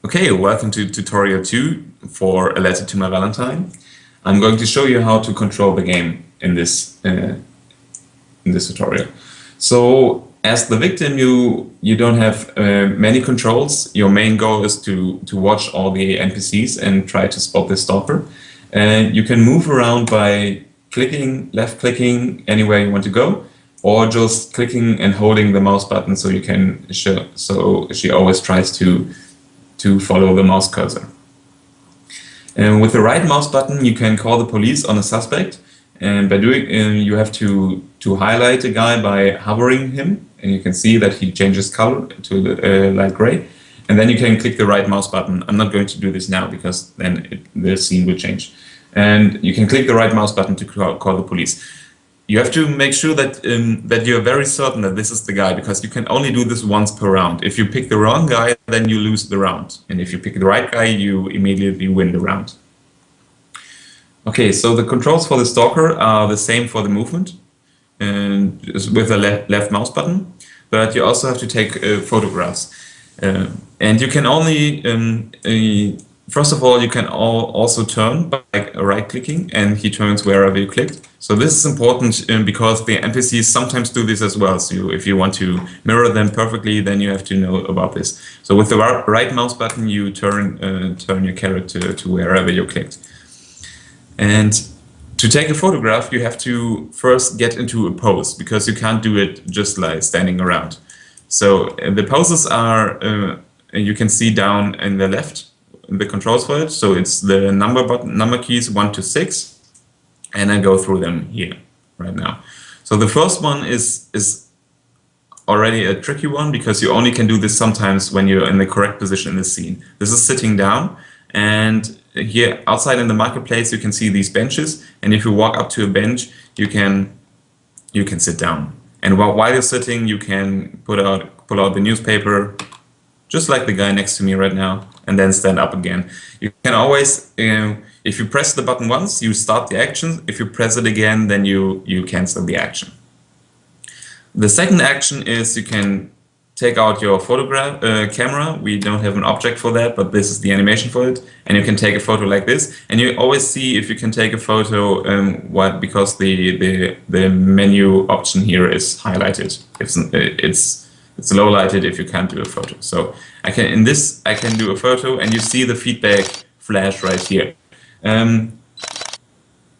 Okay, welcome to tutorial 2 for A Letter to My Valentine. I'm going to show you how to control the game in this tutorial. So, as the victim, you don't have many controls. Your main goal is to watch all the NPCs and try to spot the stalker. And you can move around by left clicking anywhere you want to go, or just clicking and holding the mouse button so you can so she always tries to follow the mouse cursor. And with the right mouse button, you can call the police on a suspect. And by doing, you have to highlight a guy by hovering him, and you can see that he changes color to light gray. And then you can click the right mouse button. I'm not going to do this now because then the scene will change. And you can click the right mouse button to call the police. You have to make sure that that you're very certain that this is the guy, because you can only do this once per round. If you pick the wrong guy, then you lose the round. And if you pick the right guy, you immediately win the round. Okay, so the controls for the stalker are the same for the movement, and with the left mouse button, but you also have to take photographs. And you can only, first of all, you can also turn by right-clicking, and he turns wherever you clicked. So this is important because the NPCs sometimes do this as well. So if you want to mirror them perfectly, then you have to know about this. So with the right mouse button, you turn your character to wherever you clicked. And to take a photograph, you have to first get into a pose, because you can't do it just like standing around. So the poses are, you can see down in the left, the controls for it. So it's the number keys 1 to 6, and I go through them here right now. So the first one is already a tricky one, because you only can do this sometimes when you're in the correct position in the scene. This is sitting down, and here outside in the marketplace you can see these benches, and if you walk up to a bench, you can sit down. And while you're sitting, you can pull out the newspaper, just like the guy next to me right now, and then stand up again. You can always, if you press the button once, you start the action. If you press it again, then you cancel the action. The second action is you can take out your photograph camera. We don't have an object for that, but this is the animation for it. And you can take a photo like this. And you always see if you can take a photo because the menu option here is highlighted. It's low lighted if you can't do a photo. So I can do a photo, and you see the feedback flash right here.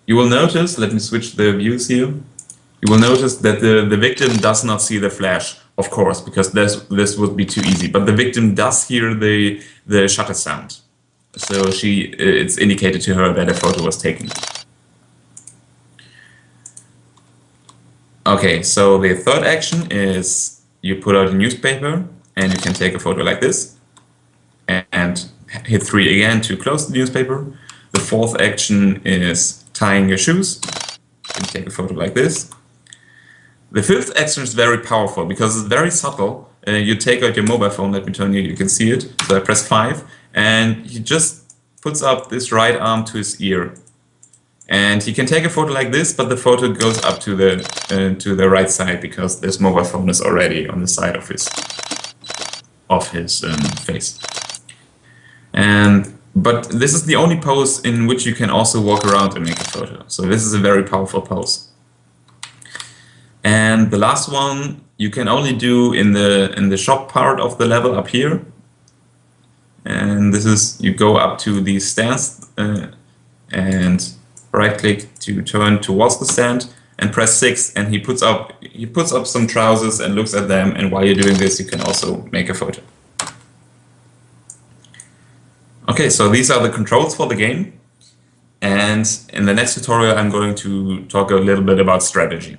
You will notice, let me switch the views here. You will notice that the victim does not see the flash, of course, because this would be too easy. But the victim does hear the shutter sound. So it's indicated to her that a photo was taken. Okay, so the third action is you put out a newspaper, and you can take a photo like this, and hit 3 again to close the newspaper. The fourth action is tying your shoes. You can take a photo like this. The fifth action is very powerful because it's very subtle. You take out your mobile phone, let me turn you can see it. So I press 5, and he just puts up this right arm to his ear. And he can take a photo like this, but the photo goes up to the right side, because this mobile phone is already on the side of his face. But this is the only pose in which you can also walk around and make a photo. So this is a very powerful pose. And the last one you can only do in the shop part of the level up here. And this is, you go up to the stands and right click to turn towards the stand, and press 6, and he puts up some trousers and looks at them, and while you're doing this you can also make a photo. Okay, so these are the controls for the game, and in the next tutorial I'm going to talk a little bit about strategy.